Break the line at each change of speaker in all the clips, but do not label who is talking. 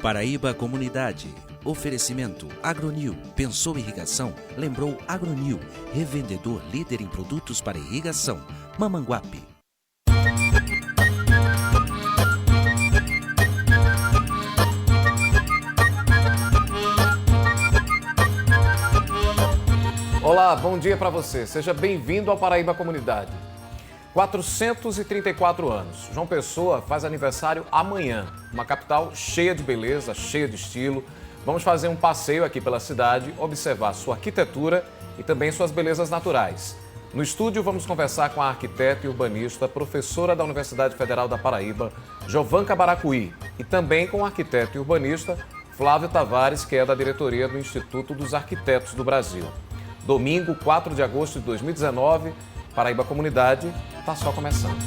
Paraíba Comunidade. Oferecimento Agronil. Pensou em irrigação? Lembrou Agronil. Revendedor líder em produtos para irrigação. Mamanguape.
Olá, bom dia para você. Seja bem-vindo ao Paraíba Comunidade. 434 anos. João Pessoa faz aniversário amanhã. Uma capital cheia de beleza, cheia de estilo. Vamos fazer um passeio aqui pela cidade, observar sua arquitetura e também suas belezas naturais. No estúdio, vamos conversar com a arquiteta e urbanista, professora da Universidade Federal da Paraíba, Jovanca Baracuí, e também com o arquiteto e urbanista Flávio Tavares, que é da diretoria do Instituto dos Arquitetos do Brasil. Domingo, 4 de agosto de 2019, Paraíba Comunidade está só começando.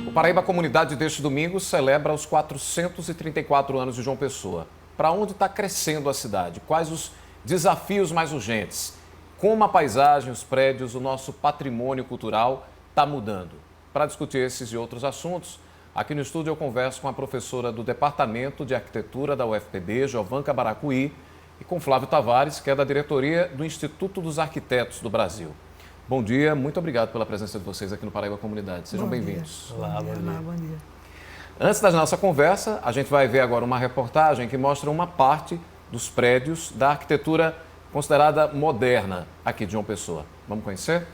O Paraíba Comunidade deste domingo celebra os 434 anos de João Pessoa. Para onde está crescendo a cidade? Quais os desafios mais urgentes? Como a paisagem, os prédios, o nosso patrimônio cultural está mudando? Para discutir esses e outros assuntos, aqui no estúdio eu converso com a professora do Departamento de Arquitetura da UFPB, Jovanca Baracuí, e com Flávio Tavares, que é da diretoria do Instituto dos Arquitetos do Brasil. Bom dia, muito obrigado pela presença de vocês aqui no Paraíba Comunidade. Sejam bem-vindos.
Olá, bom dia.
Antes da nossa conversa, a gente vai ver agora uma reportagem que mostra uma parte dos prédios da arquitetura considerada moderna aqui de João Pessoa. Vamos conhecer?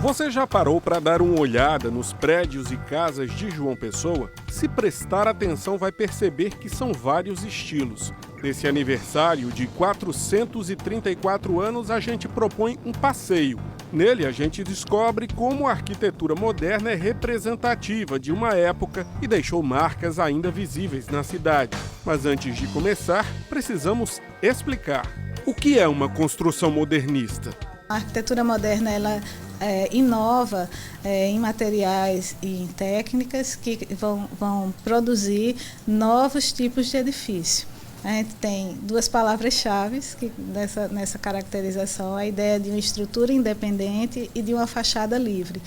Você já parou para dar uma olhada nos prédios e casas de João Pessoa? Se prestar atenção, vai perceber que são vários estilos. Nesse aniversário de 434 anos, a gente propõe um passeio. Nele, a gente descobre como a arquitetura moderna é representativa de uma época e deixou marcas ainda visíveis na cidade. Mas antes de começar, precisamos explicar. O que é uma construção modernista?
A arquitetura moderna, ela inova em materiais e em técnicas que vão produzir novos tipos de edifício. A gente tem duas palavras-chave nessa caracterização, a ideia de uma estrutura independente e de uma fachada livre.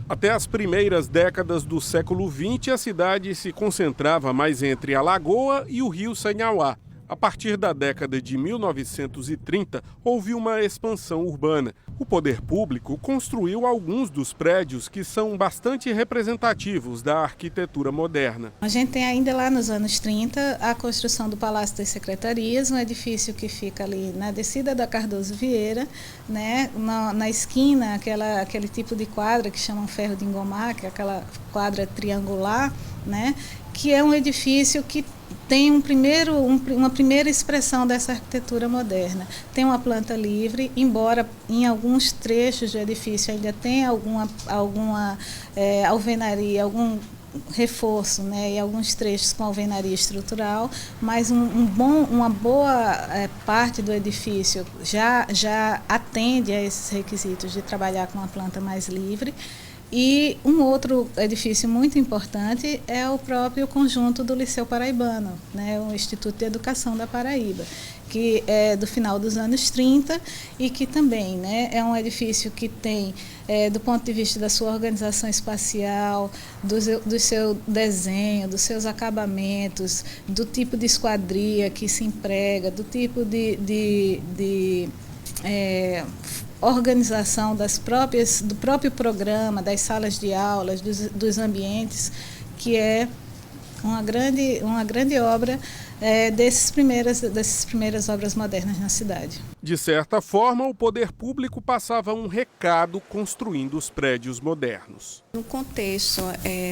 Até as primeiras décadas do século XX, a cidade se concentrava mais entre a Lagoa e o rio Sanhauá. A partir da década de 1930, houve uma expansão urbana. O poder público construiu alguns dos prédios que são bastante representativos da arquitetura moderna.
A gente tem ainda lá nos anos 30 a construção do Palácio das Secretarias, um edifício que fica ali na descida da Cardoso Vieira, né, na esquina, aquele tipo de quadra que chamam ferro de engomar, que é aquela quadra triangular, né, que é um edifício que tem uma primeira expressão dessa arquitetura moderna. Tem uma planta livre, embora em alguns trechos do edifício ainda tenha alguma alvenaria, algum reforço, né, e alguns trechos com alvenaria estrutural, mas uma boa parte do edifício já atende a esses requisitos de trabalhar com uma planta mais livre. E um outro edifício muito importante é o próprio conjunto do Liceu Paraibano, né, o Instituto de Educação da Paraíba, que é do final dos anos 30 e que também, né, é um edifício que tem, do ponto de vista da sua organização espacial, do seu desenho, dos seus acabamentos, do tipo de esquadria que se emprega, do tipo de organização do próprio programa, das salas de aulas, dos ambientes, que é uma grande obra dessas primeiras obras modernas na cidade.
De certa forma, o poder público passava um recado construindo os prédios modernos.
No contexto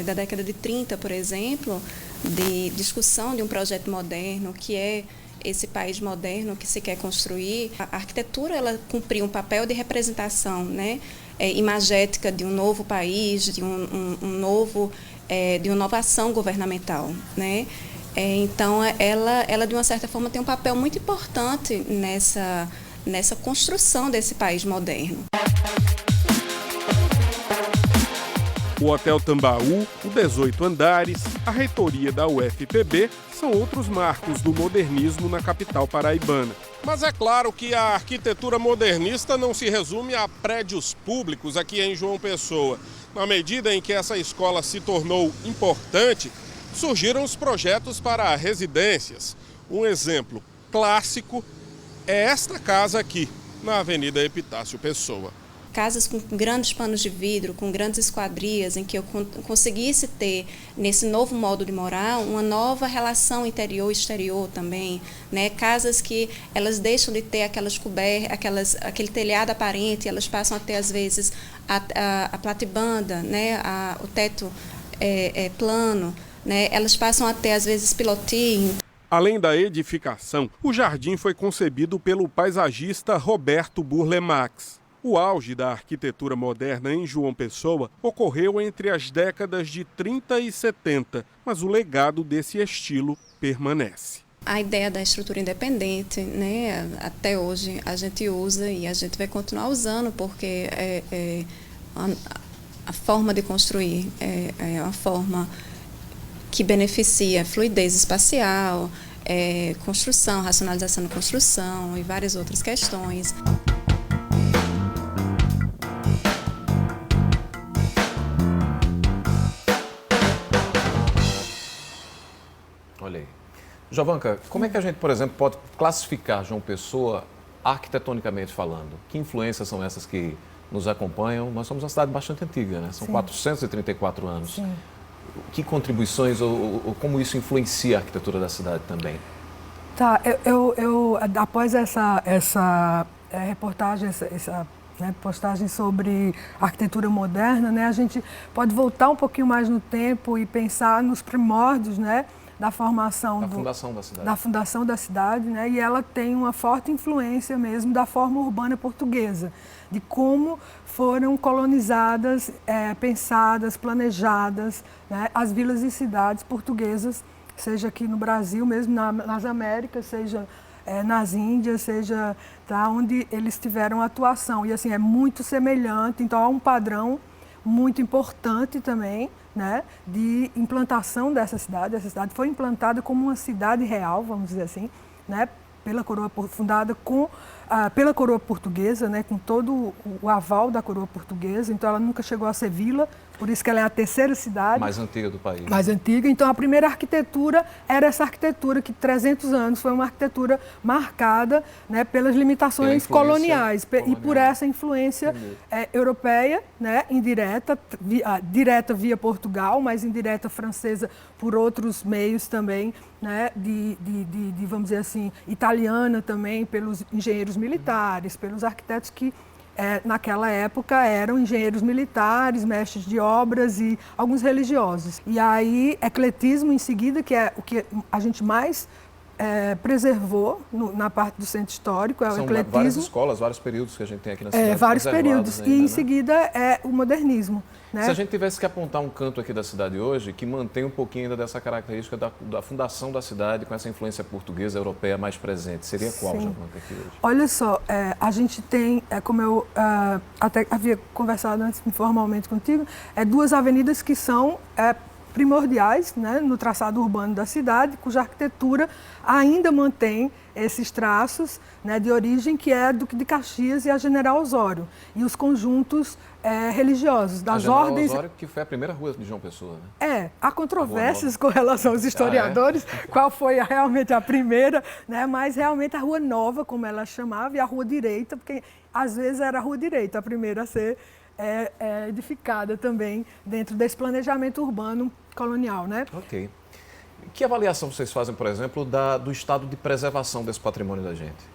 da década de 30, por exemplo, de discussão de um projeto moderno, que é esse país moderno que se quer construir, a arquitetura ela cumpria um papel de representação, né, imagética de um novo país, de de uma nova ação governamental, né? Então, ela de uma certa forma tem um papel muito importante nessa construção desse país moderno.
O Hotel Tambaú, o 18 andares, a reitoria da UFPB são outros marcos do modernismo na capital paraibana. Mas é claro que a arquitetura modernista não se resume a prédios públicos aqui em João Pessoa. Na medida em que essa escola se tornou importante, surgiram os projetos para residências. Um exemplo clássico é esta casa aqui, na Avenida Epitácio Pessoa.
Casas com grandes panos de vidro, com grandes esquadrias, em que eu conseguisse ter, nesse novo modo de morar, uma nova relação interior-exterior também, né? Casas que elas deixam de ter aquele telhado aparente, elas passam a ter, às vezes, a platibanda, né? O teto plano, né? Elas passam a ter, às vezes, pilotis.
Além da edificação, o jardim foi concebido pelo paisagista Roberto Burle Marx. O auge da arquitetura moderna em João Pessoa ocorreu entre as décadas de 30 e 70, mas o legado desse estilo permanece.
A ideia da estrutura independente, né, até hoje a gente usa e a gente vai continuar usando, porque a forma de construir é uma forma que beneficia fluidez espacial, construção, racionalização da construção e várias outras questões.
Olha aí. Jovanka, como é que a gente, por exemplo, pode classificar João Pessoa arquitetonicamente falando? Que influências são essas que nos acompanham? Nós somos uma cidade bastante antiga, né? São 434 anos.
Sim.
Que contribuições ou como isso influencia a arquitetura da cidade também?
Tá, eu após essa reportagem, essa postagem sobre arquitetura moderna, né, a gente pode voltar um pouquinho mais no tempo e pensar nos primórdios, né, da formação da fundação da cidade, né, e ela tem uma forte influência mesmo da forma urbana portuguesa, de como foram colonizadas, pensadas, planejadas, né, as vilas e cidades portuguesas, seja aqui no Brasil mesmo, nas Américas, seja nas Índias, seja onde eles tiveram atuação. E assim, é muito semelhante, então há um padrão muito importante também, né, de implantação dessa cidade. Essa cidade foi implantada como uma cidade real, vamos dizer assim, né, fundada pela coroa portuguesa, né, com todo o aval da coroa portuguesa. Então ela nunca chegou a ser vila, por isso que ela é a terceira cidade
mais antiga do país.
Mais antiga. Então a primeira arquitetura era essa arquitetura que 300 anos foi uma arquitetura marcada, né, pelas limitações coloniais e por essa influência europeia, né, indireta, direta via Portugal, mas indireta francesa por outros meios também, né, vamos dizer assim, italiana também, pelos engenheiros militares, pelos arquitetos que naquela época eram engenheiros militares, mestres de obras e alguns religiosos. E aí, ecletismo em seguida, que é o que a gente mais preservou na parte do centro histórico, é o ecletismo. São várias
escolas, vários períodos que a gente tem aqui na cidade.
Vários períodos. Ainda, e em seguida é o modernismo. Né?
Se a gente tivesse que apontar um canto aqui da cidade hoje que mantém um pouquinho ainda dessa característica da fundação da cidade com essa influência portuguesa, europeia mais presente, seria qual, Jovanka, aqui hoje?
Olha só, a gente tem, como eu até havia conversado antes informalmente contigo, duas avenidas que são primordiais, né, no traçado urbano da cidade, cuja arquitetura ainda mantém esses traços, né, de origem, que é Duque de Caxias e a General Osório, e os conjuntos religiosos das ordens.
Osório, que foi a primeira rua de João Pessoa, né?
Há controvérsias com relação aos historiadores, qual foi realmente a primeira, né, mas realmente a Rua Nova, como ela chamava, e a Rua Direita, porque às vezes era a Rua Direita a primeira a ser edificada também dentro desse planejamento urbano colonial, né?
Ok. Que avaliação vocês fazem, por exemplo, do estado de preservação desse patrimônio da gente?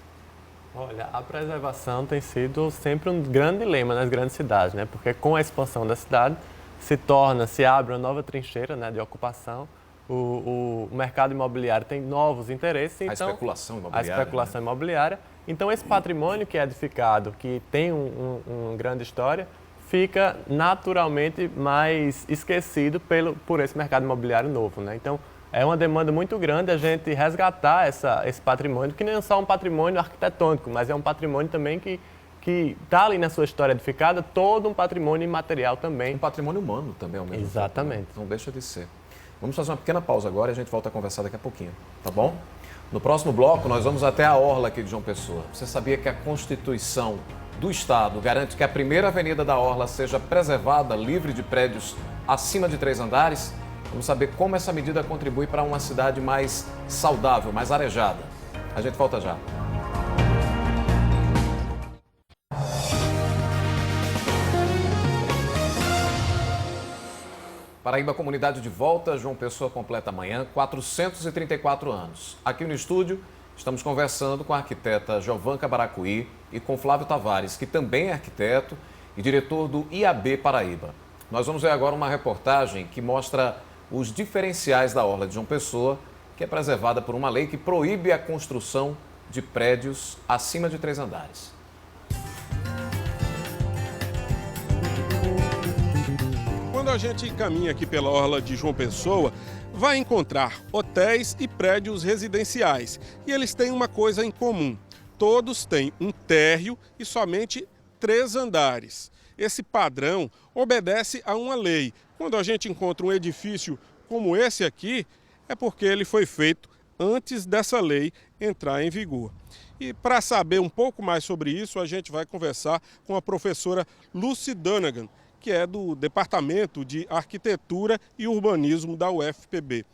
Olha, a preservação tem sido sempre um grande dilema nas grandes cidades, né? Porque com a expansão da cidade se abre uma nova trincheira, né, de ocupação. O mercado imobiliário tem novos interesses. Então,
a especulação imobiliária.
A especulação imobiliária. Então, esse patrimônio que é edificado, que tem uma grande história, fica naturalmente mais esquecido por esse mercado imobiliário novo, né? Então, é uma demanda muito grande a gente resgatar esse patrimônio, que não é só um patrimônio arquitetônico, mas é um patrimônio também que está ali na sua história edificada, todo um patrimônio imaterial também.
Um patrimônio humano também, ao mesmo tempo.
Exatamente.
Não deixa de ser. Vamos fazer uma pequena pausa agora e a gente volta a conversar daqui a pouquinho, tá bom? No próximo bloco, nós vamos até a orla aqui de João Pessoa. Você sabia que a Constituição do Estado garante que a primeira avenida da orla seja preservada, livre de prédios acima de 3 andares? Vamos saber como essa medida contribui para uma cidade mais saudável, mais arejada. A gente volta já. Paraíba Comunidade de volta, João Pessoa completa amanhã 434 anos. Aqui no estúdio, estamos conversando com a arquiteta Jovanka Baracuí e com Flávio Tavares, que também é arquiteto e diretor do IAB Paraíba. Nós vamos ver agora uma reportagem que mostra os diferenciais da orla de João Pessoa, que é preservada por uma lei que proíbe a construção de prédios acima de 3 andares.
Quando a gente caminha aqui pela orla de João Pessoa, vai encontrar hotéis e prédios residenciais. E eles têm uma coisa em comum: todos têm um térreo e somente 3 andares. Esse padrão obedece a uma lei. Quando a gente encontra um edifício como esse aqui, é porque ele foi feito antes dessa lei entrar em vigor. E para saber um pouco mais sobre isso, a gente vai conversar com a professora Lucy Dunagan, que é do Departamento de Arquitetura e Urbanismo da UFPB.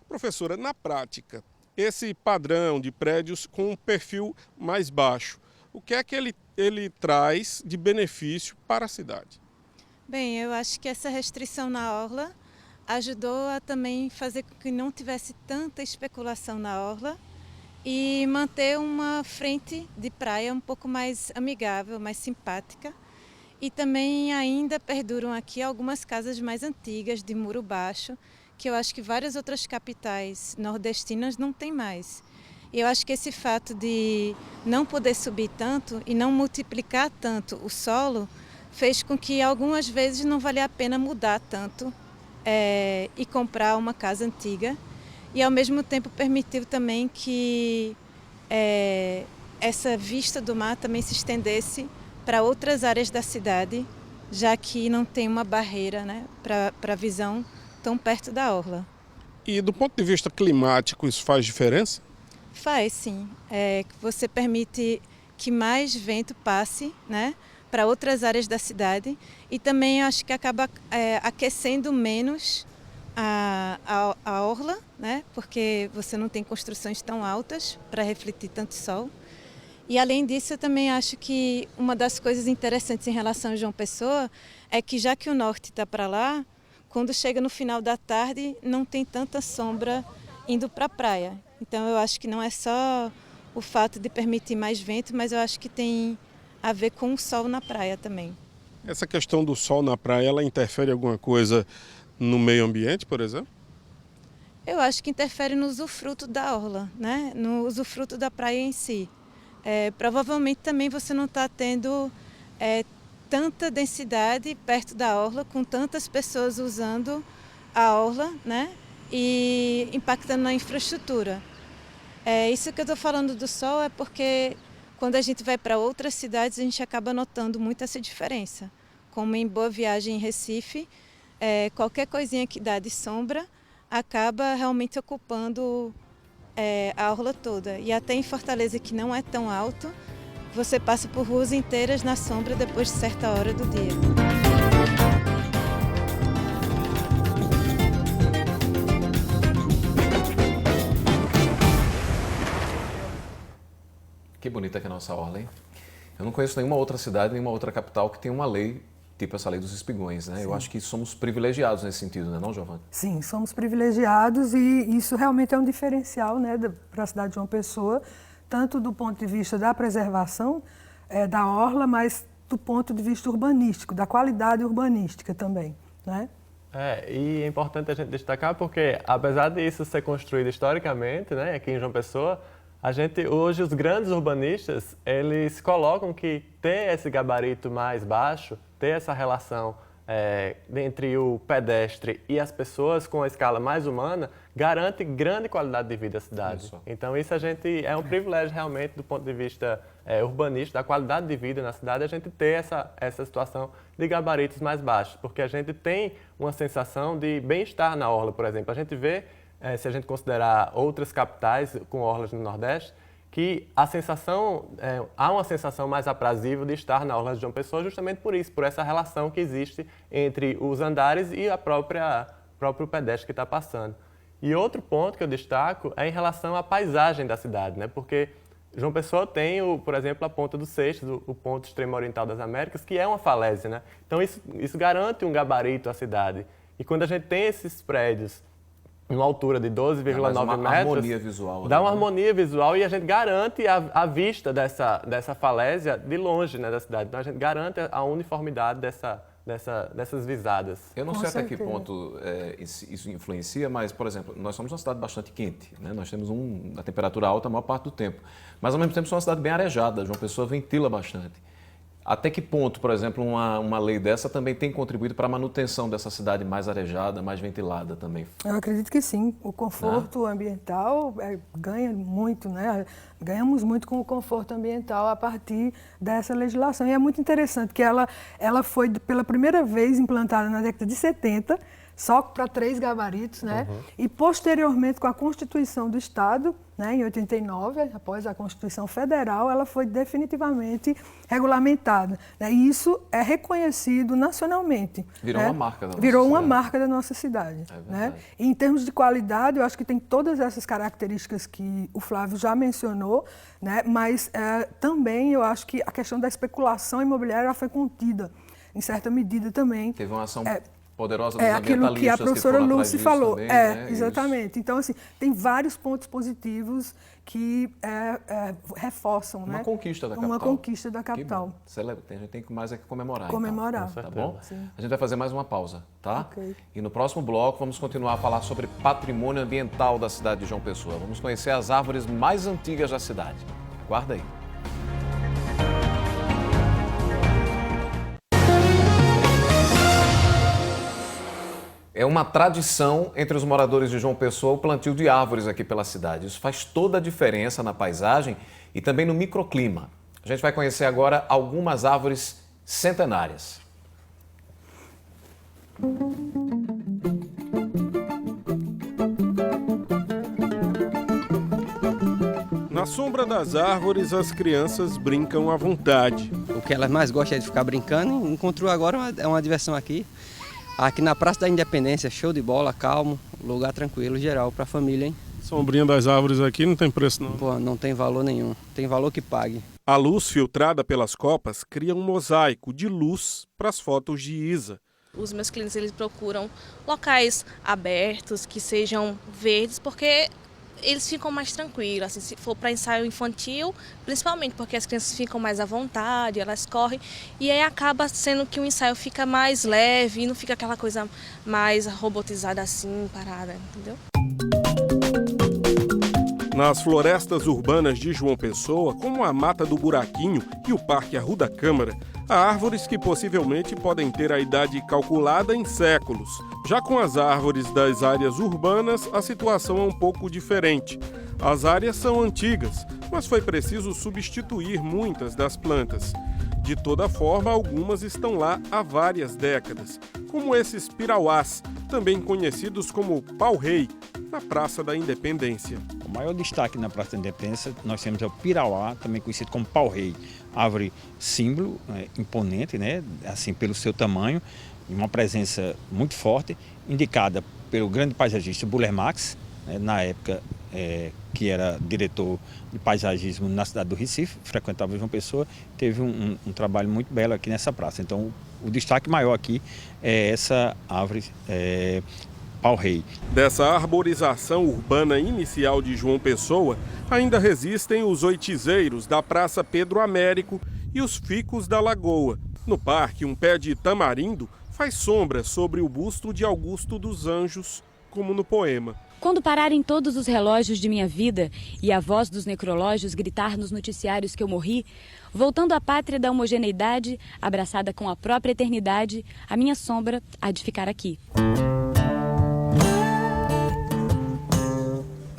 Professora, na prática, esse padrão de prédios com um perfil mais baixo, o que é que ele traz de benefício para a cidade?
Bem, eu acho que essa restrição na orla ajudou a também fazer com que não tivesse tanta especulação na orla e manter uma frente de praia um pouco mais amigável, mais simpática. E também ainda perduram aqui algumas casas mais antigas, de muro baixo, que eu acho que várias outras capitais nordestinas não têm mais. E eu acho que esse fato de não poder subir tanto e não multiplicar tanto o solo fez com que algumas vezes não valia a pena mudar tanto e comprar uma casa antiga. E ao mesmo tempo permitiu também que essa vista do mar também se estendesse para outras áreas da cidade, já que não tem uma barreira, né, para a visão tão perto da orla.
E do ponto de vista climático, isso faz diferença?
Faz, sim. Você permite que mais vento passe, né, para outras áreas da cidade e também acho que acaba aquecendo menos a orla, né, porque você não tem construções tão altas para refletir tanto sol. E além disso, eu também acho que uma das coisas interessantes em relação a João Pessoa é que já que o norte está para lá, quando chega no final da tarde não tem tanta sombra indo para a praia. Então eu acho que não é só o fato de permitir mais vento, mas eu acho que tem a ver com o sol na praia também.
Essa questão do sol na praia, ela interfere alguma coisa no meio ambiente, por exemplo?
Eu acho que interfere no usufruto da orla, né? No usufruto da praia em si. Provavelmente também você não está tendo tanta densidade perto da orla, com tantas pessoas usando a orla, né? E impactando na infraestrutura. Isso que eu estou falando do sol é porque quando a gente vai para outras cidades a gente acaba notando muito essa diferença. Como em Boa Viagem, em Recife, qualquer coisinha que dá de sombra acaba realmente ocupando a orla toda. E até em Fortaleza, que não é tão alto, você passa por ruas inteiras na sombra depois de certa hora do dia.
Que bonita que é a nossa orla, hein? Eu não conheço nenhuma outra cidade, nenhuma outra capital que tenha uma lei tipo essa lei dos espigões, né? Sim. Eu acho que somos privilegiados nesse sentido, não é não, Jovanka?
Sim, somos privilegiados e isso realmente é um diferencial, né, para a cidade de João Pessoa, tanto do ponto de vista da preservação da orla, mas do ponto de vista urbanístico, da qualidade urbanística também, né?
E é importante a gente destacar porque, apesar disso ser construído historicamente, né, aqui em João Pessoa, hoje os grandes urbanistas, eles colocam que ter esse gabarito mais baixo, ter essa relação entre o pedestre e as pessoas com a escala mais humana, garante grande qualidade de vida à cidade. Isso. Então isso é um privilégio realmente do ponto de vista urbanístico, da qualidade de vida na cidade, a gente ter essa situação de gabaritos mais baixos, porque a gente tem uma sensação de bem-estar na orla, por exemplo. A gente vê se a gente considerar outras capitais com orlas no Nordeste, que há uma sensação mais aprazível de estar na orla de João Pessoa justamente por isso, por essa relação que existe entre os andares e a próprio pedestre que está passando. E outro ponto que eu destaco é em relação à paisagem da cidade, né? Porque João Pessoa tem, por exemplo, a Ponta dos Seixos, o ponto extremo oriental das Américas, que é uma falésia, né? Então isso garante um gabarito à cidade. E quando a gente tem esses prédios numa altura de 12,9 metros,
harmonia visual,
dá uma harmonia visual e a gente garante a vista dessa falésia de longe, né, da cidade. Então a gente garante a uniformidade dessas visadas.
Eu não sei até que ponto isso influencia, mas, por exemplo, nós somos uma cidade bastante quente, né? Nós temos a temperatura alta a maior parte do tempo, mas ao mesmo tempo somos uma cidade bem arejada. João Pessoa ventila bastante. Até que ponto, por exemplo, uma lei dessa também tem contribuído para a manutenção dessa cidade mais arejada, mais ventilada também?
Eu acredito que sim. O conforto ambiental ganha muito, né? Ganhamos muito com o conforto ambiental a partir dessa legislação. E é muito interessante que ela foi pela primeira vez implantada na década de 70, só para 3 gabaritos, né? E posteriormente, com a Constituição do Estado, né, em 89, após a Constituição Federal, ela foi definitivamente regulamentada, né? E isso é reconhecido nacionalmente.
Virou uma marca da nossa
Virou uma
cidade.
marca da nossa cidade. Né? E em termos de qualidade, eu acho que tem todas essas características que o Flávio já mencionou, né? Mas também eu acho que a questão da especulação imobiliária ela foi contida, em certa medida também.
Teve uma ação poderosa dos ambientalistas
aquilo que a professora Lucy falou.
Também, né?
Exatamente.
Isso.
Então, assim, tem vários pontos positivos que reforçam,
uma
né?
conquista da capital.
Uma conquista da capital.
A gente tem mais que comemorar.
Comemorar.
Então, tá bom?
Sim.
A gente vai fazer mais uma pausa, tá?
Ok.
E no próximo bloco vamos continuar a falar sobre patrimônio ambiental da cidade de João Pessoa. Vamos conhecer as árvores mais antigas da cidade. Guarda aí. É uma tradição entre os moradores de João Pessoa o plantio de árvores aqui pela cidade. Isso faz toda a diferença na paisagem e também no microclima. A gente vai conhecer agora algumas árvores centenárias.
Na sombra das árvores, as crianças brincam à vontade.
O que elas mais gostam é de ficar brincando. Encontrou agora é uma diversão aqui. Aqui na Praça da Independência, show de bola, calmo, lugar tranquilo, geral, para a família, hein?
Sombrinha das árvores aqui não tem preço não.
Pô, não tem valor nenhum, tem valor que pague.
A luz filtrada pelas copas cria um mosaico de luz para as fotos de Isa.
Os meus clientes eles procuram locais abertos, que sejam verdes, porque eles ficam mais tranquilos, assim, se for para ensaio infantil, principalmente porque as crianças ficam mais à vontade, elas correm, e aí acaba sendo que o ensaio fica mais leve e não fica aquela coisa mais robotizada assim, parada, entendeu?
Nas florestas urbanas de João Pessoa, como a Mata do Buraquinho e o Parque Arruda Câmara, há árvores que possivelmente podem ter a idade calculada em séculos. Já com as árvores das áreas urbanas, a situação é um pouco diferente. As áreas são antigas, mas foi preciso substituir muitas das plantas. De toda forma, algumas estão lá há várias décadas, como esses pirauás, também conhecidos como pau-rei, na Praça da Independência.
O maior destaque na Praça da Independência, nós temos o pirauá, também conhecido como pau-rei, árvore símbolo, imponente, né, assim, pelo seu tamanho, e uma presença muito forte, indicada pelo grande paisagista Buller Marx, né, na época que era diretor de paisagismo na cidade do Recife, frequentava João Pessoa, teve um trabalho muito belo aqui nessa praça. Então, o destaque maior aqui é essa árvore pau-rei.
Dessa arborização urbana inicial de João Pessoa, ainda resistem os oitizeiros da Praça Pedro Américo e os ficus da Lagoa. No parque, um pé de tamarindo faz sombra sobre o busto de Augusto dos Anjos, como no poema.
Quando pararem todos os relógios de minha vida e a voz dos necrológios gritar nos noticiários que eu morri, voltando à pátria da homogeneidade, abraçada com a própria eternidade, a minha sombra há de ficar aqui.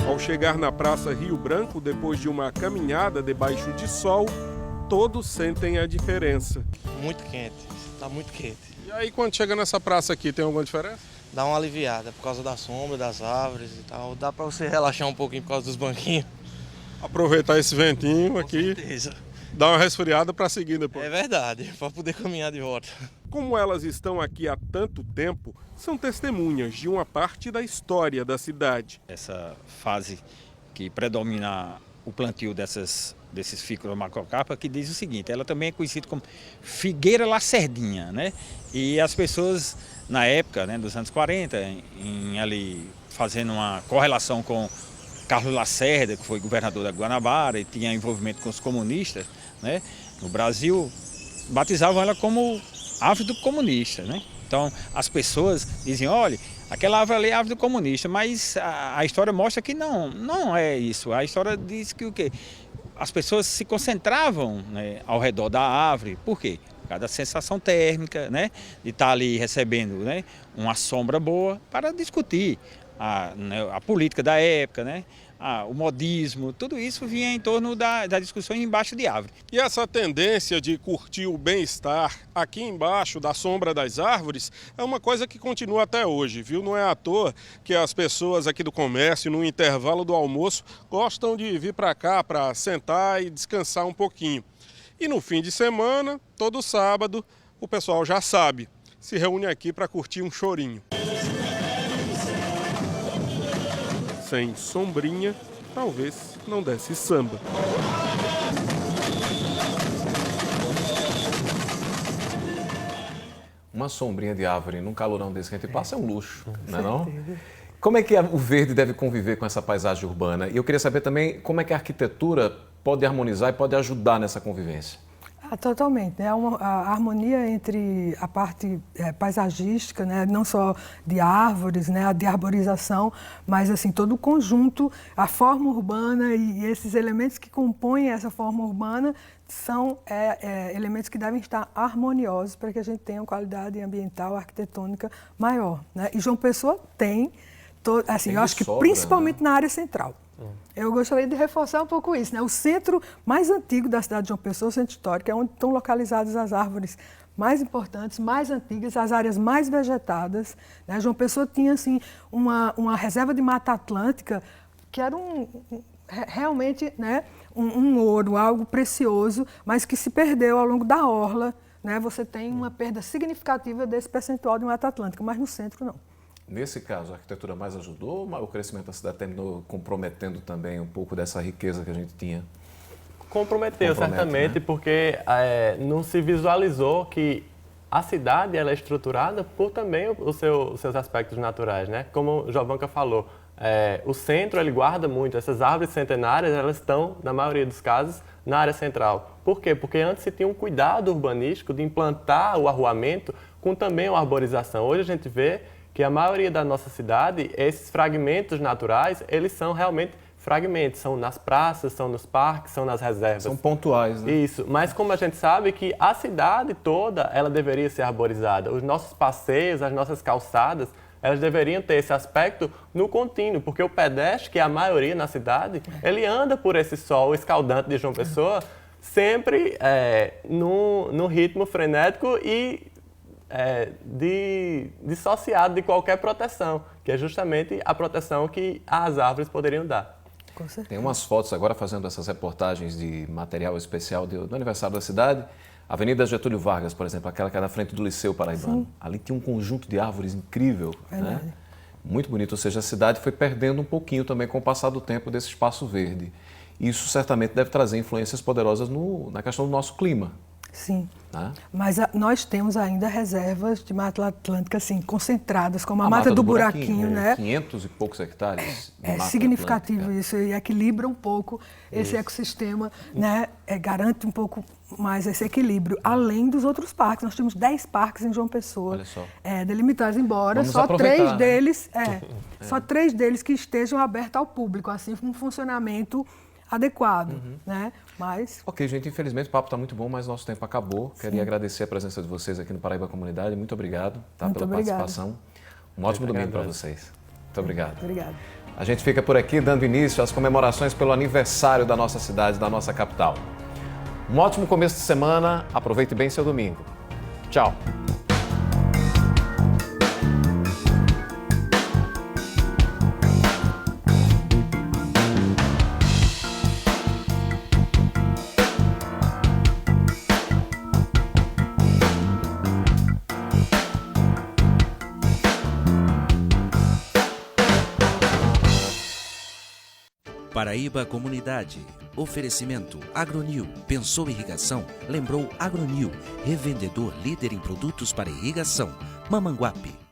Ao chegar na Praça Rio Branco, depois de uma caminhada debaixo de sol, todos sentem a diferença.
Muito quente, está muito quente.
E aí, quando chega nessa praça aqui, tem alguma diferença?
dá uma aliviada por causa da sombra, das árvores e tal. Dá para você relaxar um pouquinho por causa dos banquinhos.
Aproveitar esse ventinho aqui, dar uma resfriada para seguir depois.
É verdade, para poder caminhar de volta.
Como elas estão aqui há tanto tempo, são testemunhas de uma parte da história da cidade.
Essa fase que predomina o plantio desses Ficus que diz o seguinte: ela também é conhecida como Figueira Lacerdinha, né? E as pessoas na época, né, dos anos 40, ali fazendo uma correlação com Carlos Lacerda, que foi governador da Guanabara e tinha envolvimento com os comunistas, né, no Brasil, batizavam ela como árvore do comunista, né? Então as pessoas dizem: olha, aquela árvore ali é a árvore do comunista, mas a história mostra que não é isso. A história diz que o quê? As pessoas se concentravam, né, ao redor da árvore. Por quê? Por causa da sensação térmica, né, de estar ali recebendo, né, uma sombra boa para discutir a política da época, né, o modismo, tudo isso vinha em torno da discussão embaixo de árvore.
E essa tendência de curtir o bem-estar aqui embaixo da sombra das árvores é uma coisa que continua até hoje, viu? Não é à toa que as pessoas aqui do comércio, no intervalo do almoço, gostam de vir para cá para sentar e descansar um pouquinho. E no fim de semana, todo sábado, o pessoal já sabe, se reúne aqui para curtir um chorinho. Sem sombrinha, talvez não desse samba.
Uma sombrinha de árvore num calorão desse que a gente passa é um luxo, não é não? Como é que o verde deve conviver com essa paisagem urbana? E eu queria saber também como é que a arquitetura pode harmonizar e pode ajudar nessa convivência.
Totalmente, né? A harmonia entre a parte paisagística, né? Não só de árvores, né? De arborização, mas assim, todo o conjunto, a forma urbana e esses elementos que compõem essa forma urbana são elementos que devem estar harmoniosos para que a gente tenha uma qualidade ambiental, arquitetônica maior, né? E João Pessoa tem, assim, eu acho que principalmente, né, na área central. Eu gostaria de reforçar um pouco isso, né? O centro mais antigo da cidade de João Pessoa, o centro histórico, é onde estão localizadas as árvores mais importantes, mais antigas, as áreas mais vegetadas, né? João Pessoa tinha, assim, uma reserva de Mata Atlântica que era realmente, né, um ouro, algo precioso, mas que se perdeu ao longo da orla, né? Você tem uma perda significativa desse percentual de Mata Atlântica, mas no centro não.
Nesse caso, a arquitetura mais ajudou ou o crescimento da cidade terminou comprometendo também um pouco dessa riqueza que a gente tinha?
Comprometeu, certamente, né? Porque não se visualizou que a cidade ela é estruturada por também os seus aspectos naturais, né? Como o Jovanka falou, o centro ele guarda muito. Essas árvores centenárias, elas estão, na maioria dos casos, na área central. Por quê? Porque antes se tinha um cuidado urbanístico de implantar o arruamento com também uma arborização. Hoje a gente vê que a maioria da nossa cidade, esses fragmentos naturais, eles são realmente fragmentos, são nas praças, são nos parques, são nas reservas.
São pontuais, né?
Isso, mas como a gente sabe que a cidade toda, ela deveria ser arborizada. Os nossos passeios, as nossas calçadas, elas deveriam ter esse aspecto no contínuo, porque o pedestre, que é a maioria na cidade, ele anda por esse sol escaldante de João Pessoa, sempre num ritmo frenético e dissociado de qualquer proteção, que é justamente a proteção que as árvores poderiam dar.
Com certeza.
Tem umas fotos agora fazendo essas reportagens de material especial do aniversário da cidade. Avenida Getúlio Vargas, por exemplo, aquela que é na frente do Liceu Paraibano. Sim. Ali tinha um conjunto de árvores incrível, né? Muito bonito, ou seja, a cidade foi perdendo um pouquinho também com o passar do tempo desse espaço verde. Isso certamente deve trazer influências poderosas na questão do nosso clima.
Sim, mas nós temos ainda reservas de Mata Atlântica assim, concentradas, como a Mata do Buraquinho, né?
500 e poucos hectares.
É significativo isso e equilibra um pouco esse ecossistema, né? Garante um pouco mais esse equilíbrio, além dos outros parques. Nós temos 10 parques em João Pessoa, delimitados, embora só 3 deles, só 3 deles que estejam abertos ao público, assim, com um funcionamento adequado, né? Mas...
Ok, gente, infelizmente o papo está muito bom, mas nosso tempo acabou. Queria agradecer a presença de vocês aqui no Paraíba Comunidade. Muito obrigado pela participação. Um ótimo domingo para vocês. Muito obrigado.
Obrigado.
A gente fica por aqui dando início às comemorações pelo aniversário da nossa cidade, da nossa capital. Um ótimo começo de semana. Aproveite bem seu domingo. Tchau.
Paraíba Comunidade. Oferecimento AgroNew. Pensou irrigação? Lembrou AgroNew. Revendedor líder em produtos para irrigação. Mamanguape.